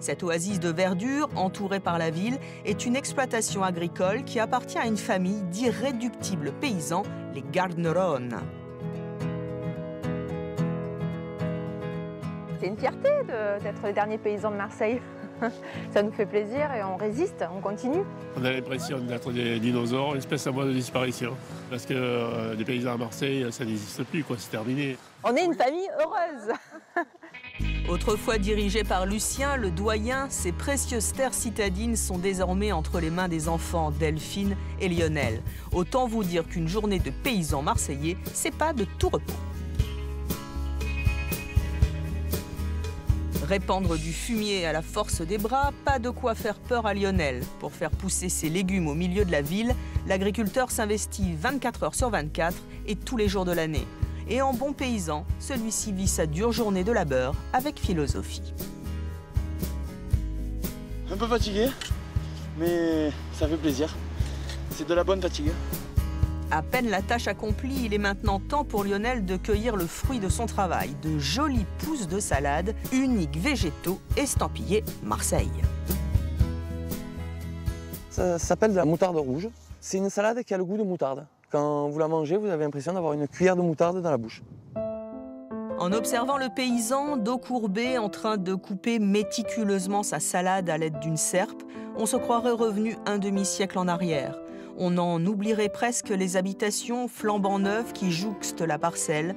Cette oasis de verdure, entourée par la ville, est une exploitation agricole qui appartient à une famille d'irréductibles paysans, les Gardneron. C'est une fierté d'être les derniers paysans de Marseille. Ça nous fait plaisir et on résiste, on continue. On a l'impression d'être des dinosaures, une espèce en voie de disparition. Parce que les paysans à Marseille, ça n'existe plus, quoi, c'est terminé. On est une famille heureuse. Autrefois dirigé par Lucien, le doyen, ces précieuses terres citadines sont désormais entre les mains des enfants Delphine et Lionel. Autant vous dire qu'une journée de paysans marseillais, c'est pas de tout repos. Répandre du fumier à la force des bras, pas de quoi faire peur à Lionel. Pour faire pousser ses légumes au milieu de la ville, l'agriculteur s'investit 24 heures sur 24 et tous les jours de l'année. Et en bon paysan, celui-ci vit sa dure journée de labeur avec philosophie. Un peu fatigué, mais ça fait plaisir. C'est de la bonne fatigue. À peine la tâche accomplie, il est maintenant temps pour Lionel de cueillir le fruit de son travail, de jolies pousses de salade, uniques végétaux estampillés Marseille. Ça s'appelle de la moutarde rouge. C'est une salade qui a le goût de moutarde. Quand vous la mangez, vous avez l'impression d'avoir une cuillère de moutarde dans la bouche. En observant le paysan, dos courbé, en train de couper méticuleusement sa salade à l'aide d'une serpe, on se croirait revenu un demi-siècle en arrière. On en oublierait presque les habitations flambant neuves qui jouxtent la parcelle.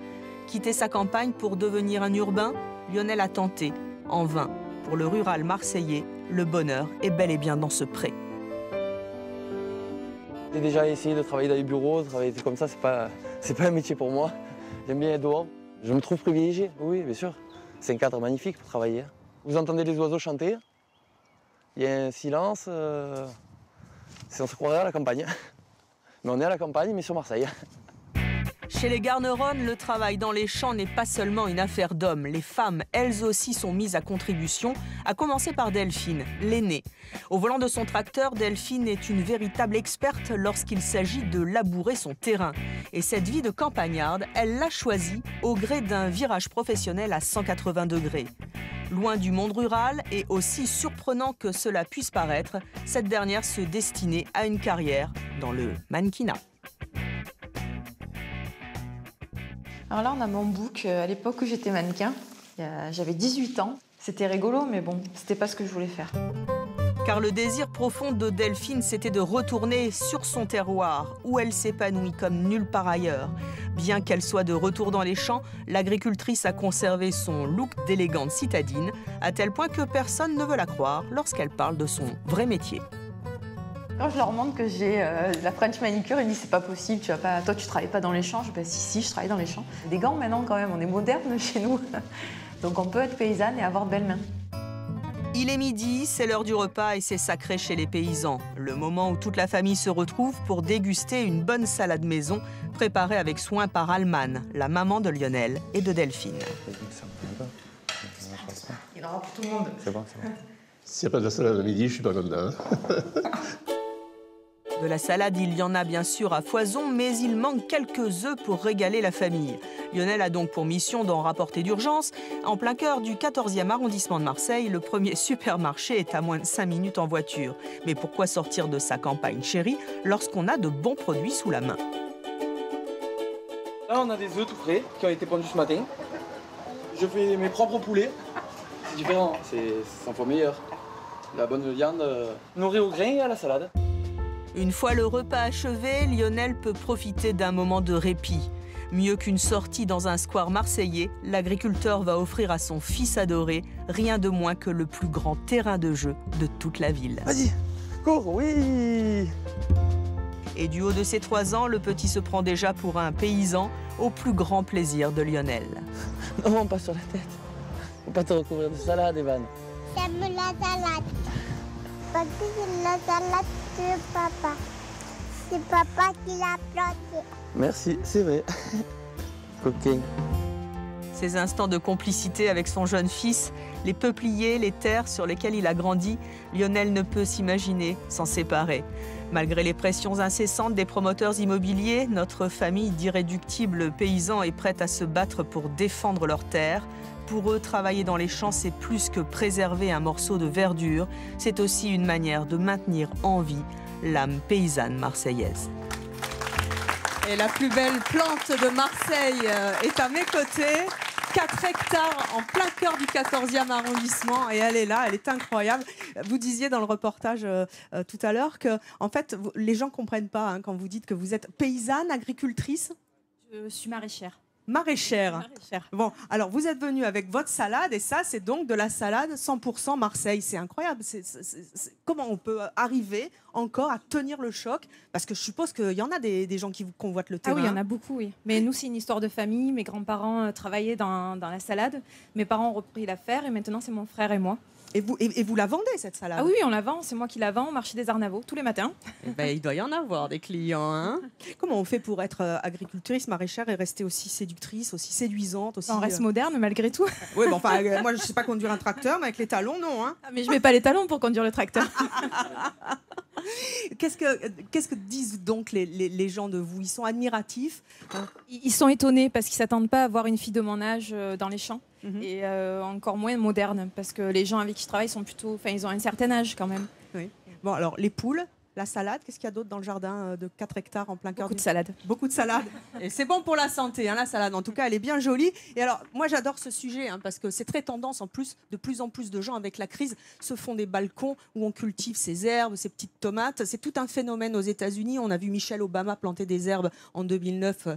Quitter sa campagne pour devenir un urbain, Lionel a tenté, en vain. Pour le rural marseillais, le bonheur est bel et bien dans ce pré. J'ai déjà essayé de travailler dans les bureaux, de travailler comme ça, c'est pas un métier pour moi. J'aime bien être dehors. Je me trouve privilégié, oui, bien sûr. C'est un cadre magnifique pour travailler. Vous entendez les oiseaux chanter, il y a un silence. On se croirait à la campagne. Mais on est à la campagne, mais sur Marseille. Chez les Gardneron, le travail dans les champs n'est pas seulement une affaire d'hommes. Les femmes, elles aussi, sont mises à contribution, à commencer par Delphine, l'aînée. Au volant de son tracteur, Delphine est une véritable experte lorsqu'il s'agit de labourer son terrain. Et cette vie de campagnarde, elle l'a choisie au gré d'un virage professionnel à 180 degrés. Loin du monde rural et aussi surprenant que cela puisse paraître, cette dernière se destinait à une carrière dans le mannequinat. Alors là, on a mon book. À l'époque où j'étais mannequin, j'avais 18 ans. C'était rigolo, mais bon, c'était pas ce que je voulais faire. Car le désir profond de Delphine, c'était de retourner sur son terroir, où elle s'épanouit comme nulle part ailleurs. Bien qu'elle soit de retour dans les champs, l'agricultrice a conservé son look d'élégante citadine, à tel point que personne ne veut la croire lorsqu'elle parle de son vrai métier. Quand je leur montre que j'ai la French manicure, ils me disent c'est pas possible, toi tu travailles pas dans les champs. Je dis bah, si, je travaille dans les champs. Des gants maintenant quand même, on est moderne chez nous. Donc on peut être paysanne et avoir de belles mains. Il est midi, c'est l'heure du repas et c'est sacré chez les paysans. Le moment où toute la famille se retrouve pour déguster une bonne salade maison préparée avec soin par Almane, la maman de Lionel et de Delphine. Il en aura pour tout le monde. C'est bon, c'est bon. S'il n'y a pas de salade à midi, je suis pas content. De la salade, il y en a bien sûr à foison, mais il manque quelques œufs pour régaler la famille. Lionel a donc pour mission d'en rapporter d'urgence. En plein cœur du 14e arrondissement de Marseille, le premier supermarché est à moins de 5 minutes en voiture. Mais pourquoi sortir de sa campagne chérie lorsqu'on a de bons produits sous la main? Là, on a des œufs tout frais qui ont été pondus ce matin. Je fais mes propres poulets. C'est différent, c'est 100 fois meilleur. La bonne viande nourrie au grain et à la salade. Une fois le repas achevé, Lionel peut profiter d'un moment de répit. Mieux qu'une sortie dans un square marseillais, l'agriculteur va offrir à son fils adoré rien de moins que le plus grand terrain de jeu de toute la ville. Vas-y, cours, oui! Et du haut de ses 3 ans, le petit se prend déjà pour un paysan, au plus grand plaisir de Lionel. Non, pas sur la tête. Faut pas te recouvrir de salade, Evan. J'aime la salade. Parce que c'est la salade de papa. C'est papa qui l'a plantée. Merci, c'est vrai. Coquin. Ces instants de complicité avec son jeune fils, les peupliers, les terres sur lesquelles il a grandi, Lionel ne peut s'imaginer s'en séparer. Malgré les pressions incessantes des promoteurs immobiliers, notre famille d'irréductibles paysans est prête à se battre pour défendre leurs terres, pour eux, travailler dans les champs, c'est plus que préserver un morceau de verdure. C'est aussi une manière de maintenir en vie l'âme paysanne marseillaise. Et la plus belle plante de Marseille est à mes côtés. 4 hectares en plein cœur du 14e arrondissement. Et elle est là, elle est incroyable. Vous disiez dans le reportage tout à l'heure que, en fait, les gens ne comprennent pas hein, quand vous dites que vous êtes paysanne, agricultrice. Je suis maraîchère. Maraîchère. Bon, alors vous êtes venu avec votre salade et ça, c'est donc de la salade 100% Marseille. C'est incroyable. Comment on peut arriver encore à tenir le choc? Parce que je suppose qu'il y en a des gens qui convoitent le terrain. Ah oui, il y en a beaucoup, oui. Mais nous, c'est une histoire de famille. Mes grands-parents travaillaient dans la salade. Mes parents ont repris l'affaire et maintenant, c'est mon frère et moi. Et vous la vendez, cette salade? Ah oui, on la vend. C'est moi qui la vends au marché des Arnavaux tous les matins. Eh ben, il doit y en avoir des clients. Hein. Comment on fait pour être agricultrice, maraîchère et rester aussi séductrice, aussi séduisante aussi, On reste moderne malgré tout. Oui, bon, enfin, moi, je ne sais pas conduire un tracteur, mais avec les talons, non. Hein. Ah, mais je ne mets pas les talons pour conduire le tracteur. Qu'est-ce que disent donc les gens de vous? Ils sont admiratifs? Ils sont étonnés parce qu'ils ne s'attendent pas à voir une fille de mon âge dans les champs. Et encore moins moderne parce que les gens avec qui je travaille sont plutôt, ils ont un certain âge quand même. Oui. Bon, alors les poules, la salade, qu'est-ce qu'il y a d'autre dans le jardin de 4 hectares en plein cœur? Beaucoup de salade. Beaucoup de salade. Et c'est bon pour la santé, hein, la salade. En tout cas, elle est bien jolie. Et alors, moi, j'adore ce sujet hein, parce que c'est très tendance. En plus, de plus en plus de gens, avec la crise, se font des balcons où on cultive ses herbes, ses petites tomates. C'est tout un phénomène aux États-Unis. On a vu Michelle Obama planter des herbes en 2009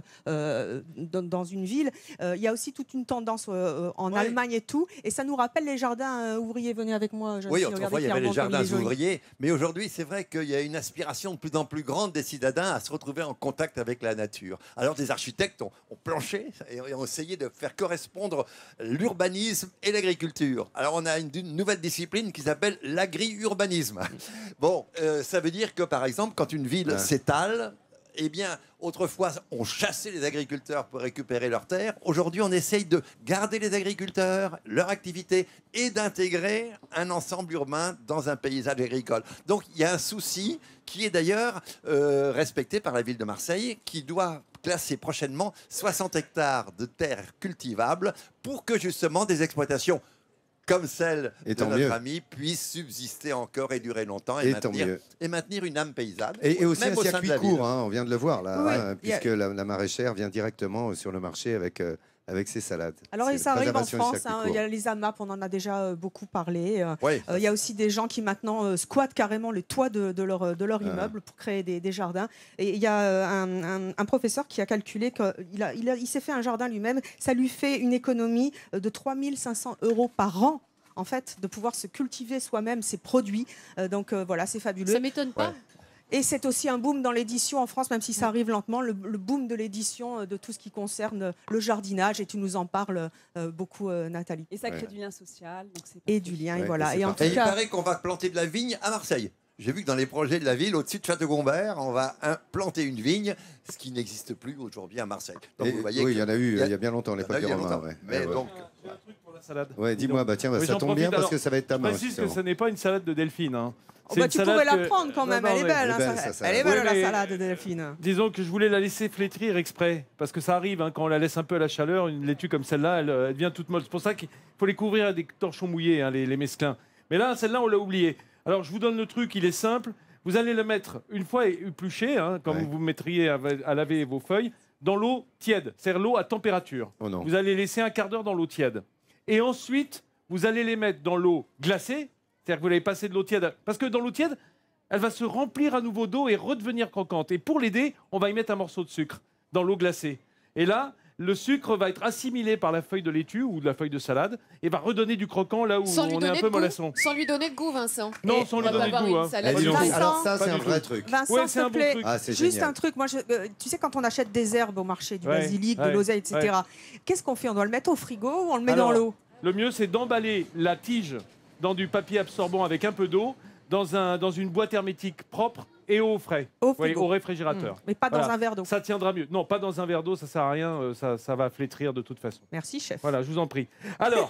dans une ville. Il y a aussi toute une tendance en Allemagne et tout. Et ça nous rappelle les jardins ouvriers. Venez avec moi. Oui, autrefois, il y avait les jardins ouvriers. Mais aujourd'hui, c'est vrai qu'il y a une aspiration de plus en plus grande des citadins à se retrouver en contact avec la nature. Alors des architectes ont planché et ont essayé de faire correspondre l'urbanisme et l'agriculture. Alors on a une nouvelle discipline qui s'appelle l'agri-urbanisme. Bon, ça veut dire que par exemple, quand une ville s'étale, eh bien, autrefois, on chassait les agriculteurs pour récupérer leurs terres. Aujourd'hui, on essaye de garder les agriculteurs, leur activité, et d'intégrer un ensemble urbain dans un paysage agricole. Donc, il y a un souci qui est d'ailleurs respecté par la ville de Marseille, qui doit classer prochainement 60 hectares de terres cultivables pour que, justement, des exploitations comme celle de notre ami, puisse subsister encore et durer longtemps et maintenir une âme paysanne. Et aussi un circuit court, hein, on vient de le voir là, puisque la maraîchère vient directement sur le marché avec ses salades. Alors, ça arrive en France, hein, il y a les AMAP, on en a déjà beaucoup parlé. Il y a aussi des gens qui maintenant squattent carrément le toit de leur immeuble pour créer des jardins. Et il y a un professeur qui a calculé qu'il s'est fait un jardin lui-même. Ça lui fait une économie de 3 500 € par an, en fait, de pouvoir se cultiver soi-même ses produits. Donc voilà, c'est fabuleux. Ça m'étonne pas. Et c'est aussi un boom dans l'édition en France, même si ça arrive lentement, le boom de l'édition de tout ce qui concerne le jardinage. Et tu nous en parles beaucoup, Nathalie. Et ça crée du lien social. Donc et du lien, et voilà. Et il paraît qu'on va planter de la vigne à Marseille. J'ai vu que dans les projets de la ville, au-dessus de Château-Gombert, on va planter une vigne, ce qui n'existe plus aujourd'hui à Marseille. Donc, vous voyez il y en a eu il y a bien longtemps, l'époque des Romains. Mais donc... J'ai un truc pour la salade. Dis-moi, ça tombe bien parce que ça va être ta main. Je précise que ce n'est pas une salade de Delphine. Hein. Tu pourrais la prendre quand même, elle est belle. Elle est belle, la salade de Delphine. Disons que je voulais la laisser flétrir exprès, parce que ça arrive, hein, quand on la laisse un peu à la chaleur, une laitue comme celle-là, elle devient toute molle. C'est pour ça qu'il faut les couvrir avec des torchons mouillés, hein, les mesclins. Mais là, celle-là, on l'a oubliée. Alors, je vous donne le truc, il est simple. Vous allez le mettre, une fois épluché, hein, comme vous mettriez à laver vos feuilles, dans l'eau tiède, c'est-à-dire l'eau à température. Oh non. Vous allez laisser un quart d'heure dans l'eau tiède. Et ensuite, vous allez les mettre dans l'eau glacée, c'est-à-dire que vous allez passer de l'eau tiède. Parce que dans l'eau tiède, elle va se remplir à nouveau d'eau et redevenir croquante. Et pour l'aider, on va y mettre un morceau de sucre dans l'eau glacée. Et là, le sucre va être assimilé par la feuille de laitue ou de la feuille de salade et va redonner du croquant là où on est un peu mollasson. Sans lui donner de goût, Vincent. Non, sans lui donner de goût. Hein. Alors ça, c'est un vrai truc. Vincent, s'il te plaît, juste génial. un truc. Moi, tu sais, quand on achète des herbes au marché, du basilic, de l'oseille, etc., qu'est-ce qu'on fait? On doit le mettre au frigo ou on le met dans l'eau? Le mieux, c'est d'emballer la tige dans du papier absorbant avec un peu d'eau, dans une boîte hermétique propre et au frais, au réfrigérateur. Mais pas dans un verre d'eau. Ça tiendra mieux. Non, pas dans un verre d'eau, ça sert à rien, ça va flétrir de toute façon. Merci, chef. Voilà, je vous en prie. Alors,